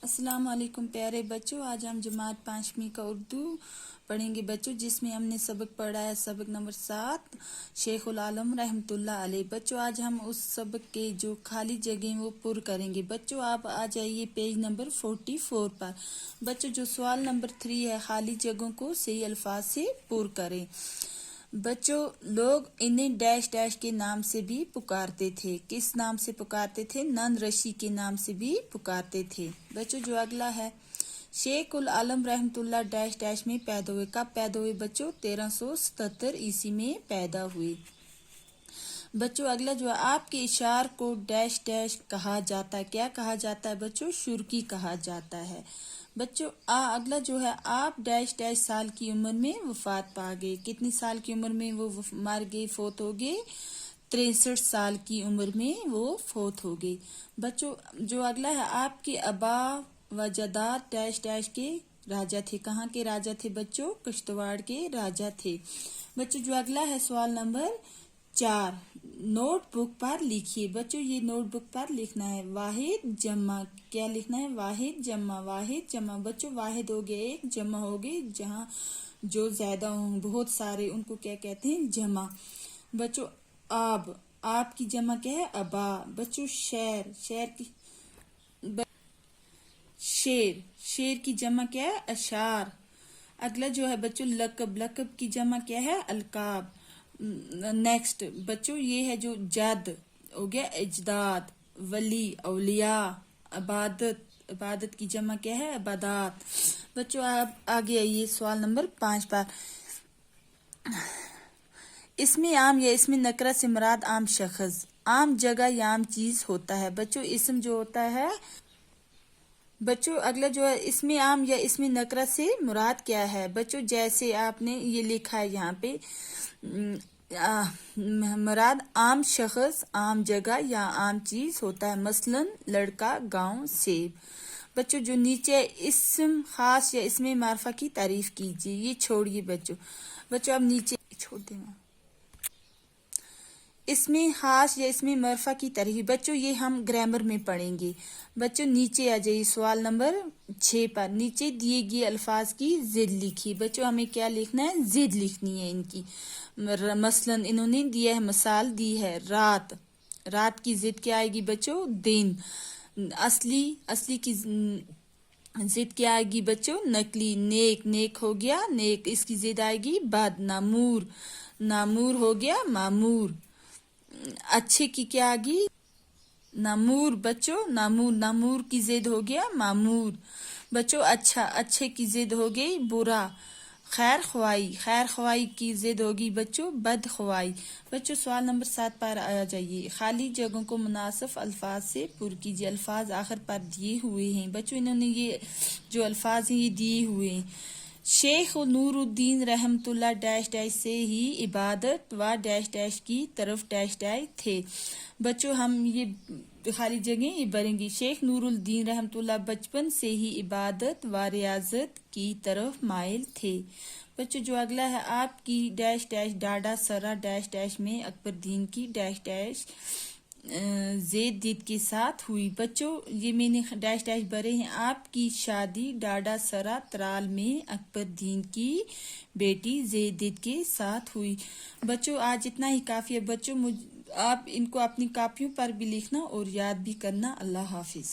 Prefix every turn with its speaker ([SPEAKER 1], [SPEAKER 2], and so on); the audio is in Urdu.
[SPEAKER 1] السلام علیکم پیارے بچوں، آج ہم جماعت پانچویں کا اردو پڑھیں گے بچوں، جس میں ہم نے سبق پڑھا ہے سبق نمبر 7 شیخ العالم رحمۃ اللہ علیہ۔ بچوں آج ہم اس سبق کے جو خالی جگہیں وہ پر کریں گے۔ بچوں آپ آ جائیے پیج نمبر 44 پر۔ بچوں جو سوال نمبر 3 ہے، خالی جگہوں کو صحیح الفاظ سے پر کریں۔ بچوں لوگ انہیں ڈیش ڈیش کے نام سے بھی پکارتے تھے۔ کس نام سے پکارتے تھے؟ نند رشی کے نام سے بھی پکارتے تھے۔ بچوں جو اگلا ہے، شیخ العالم رحمۃ اللہ ڈیش ڈیش میں پیدا ہوئے۔ کب پیدا ہوئے بچوں؟ 1377 عیسوی میں پیدا ہوئے۔ بچوں اگلا جو ہے، آپ کے اشعار کو ڈیش ڈیش کہا جاتا ہے۔ کیا کہا جاتا ہے بچوں؟ شرکی کہا جاتا ہے۔ بچوں اگلا جو ہے، آپ ڈیش ڈیش سال کی عمر میں وفات پا گئے۔ کتنی سال کی عمر میں وہ مر گئے، فوت ہو گئے؟ 63 سال کی عمر میں وہ فوت ہو گئے۔ بچوں جو اگلا ہے، آپ کے آبا و جداد ڈیش ڈیش کے راجا تھے۔ کہاں کے راجا تھے بچوں؟ کشتواڑ کے راجا تھے۔ بچوں جو اگلا ہے، سوال نمبر 4 نوٹ بک پر لکھیے۔ بچوں یہ نوٹ بک پر لکھنا ہے واحد جمع۔ کیا لکھنا ہے؟ واحد جمع، واحد جمع۔ بچوں واحد ہو گئے ایک، جمع ہو گئے جہاں جو زیادہ ہوں، بہت سارے، ان کو کیا کہتے ہیں؟ جمع۔ بچوں آب کی جمع کیا ہے؟ ابا۔ بچوں شیر کی جمع کیا ہے؟ اشعار۔ اگلا جو ہے بچوں لقب کی جمع کیا ہے؟ القاب۔ نیکسٹ بچوں یہ ہے جو جد ہو گیا اجداد، ولی اولیاء، عبادت کی جمع کیا ہے؟ عبادات۔ بچوں آپ آگے آئیے سوال نمبر 5 پر۔ اسم عام یا اسم نکرہ سے مراد عام شخص، عام جگہ یا عام چیز ہوتا ہے۔ بچوں اسم جو ہوتا ہے، بچوں اگلا جو ہے، اسم عام یا اسم نکرہ سے مراد کیا ہے؟ بچوں جیسے آپ نے یہ لکھا ہے یہاں پہ، مراد عام شخص، عام جگہ یا عام چیز ہوتا ہے، مثلا لڑکا، گاؤں، سیب۔ بچوں جو نیچے اسم خاص یا اسم معرفہ کی تعریف کیجیے۔ یہ چھوڑیے بچوں اب نیچے چھوڑ دینا۔ اسم خاص یا اسم معرفہ کی تعریف بچوں یہ ہم گرامر میں پڑھیں گے۔ بچوں نیچے آ جائیے سوال نمبر 6 پر۔ نیچے دیے گئے الفاظ کی ضد لکھیے۔ بچوں ہمیں کیا لکھنا ہے؟ ضد لکھنی ہے ان کی۔ مثلا انہوں نے دیا ہے، مثال دی ہے رات کی ضد کیا آئے گی بچوں؟ دن۔ اصلی کی ضد کیا آئے گی بچوں؟ نقلی۔ نیک ہو گیا نیک، اس کی ضد آئے گی بد۔ نامور ہو گیا معمور۔ اچھے کی کیا آگی؟ نامور۔ بچوں نامور کی ضد ہو گیا معمور۔ بچوں اچھے کی ضد ہو گئی برا۔ خیر خواہی کی ضد ہوگی بچوں بد خواہی۔ بچوں سوال نمبر 7 پر آ جائیے، خالی جگہوں کو مناسب الفاظ سے پر کیجیے۔ الفاظ آخر پر دیے ہوئے ہیں بچوں، انہوں نے یہ جو الفاظ ہیں یہ دیے ہوئے ہیں۔ شیخ نور الدین رحمۃ اللہ ڈیش ڈیش سے ہی عبادت و ڈیش ڈیش کی طرف ڈیش ڈیش تھے۔ بچوں ہم یہ خالی جگہیں یہ بھریں گی۔ شیخ نور الدین رحمۃ اللہ بچپن سے ہی عبادت و ریاضت کی طرف مائل تھے۔ بچوں جو اگلا ہے، آپ کی ڈیش ڈیش ڈاڈا سرا ڈیش ڈیش میں اکبر دین کی ڈیش ڈیش زید دید کے ساتھ ہوئی۔ بچوں یہ میں نے ڈیش ڈیش بھرے ہیں، آپ کی شادی ڈاڈا سرا ترال میں اکبر دین کی بیٹی زید دید کے ساتھ ہوئی۔ بچوں آج اتنا ہی کافی ہے بچوں، آپ ان کو اپنی کاپیوں پر بھی لکھنا اور یاد بھی کرنا۔ اللہ حافظ۔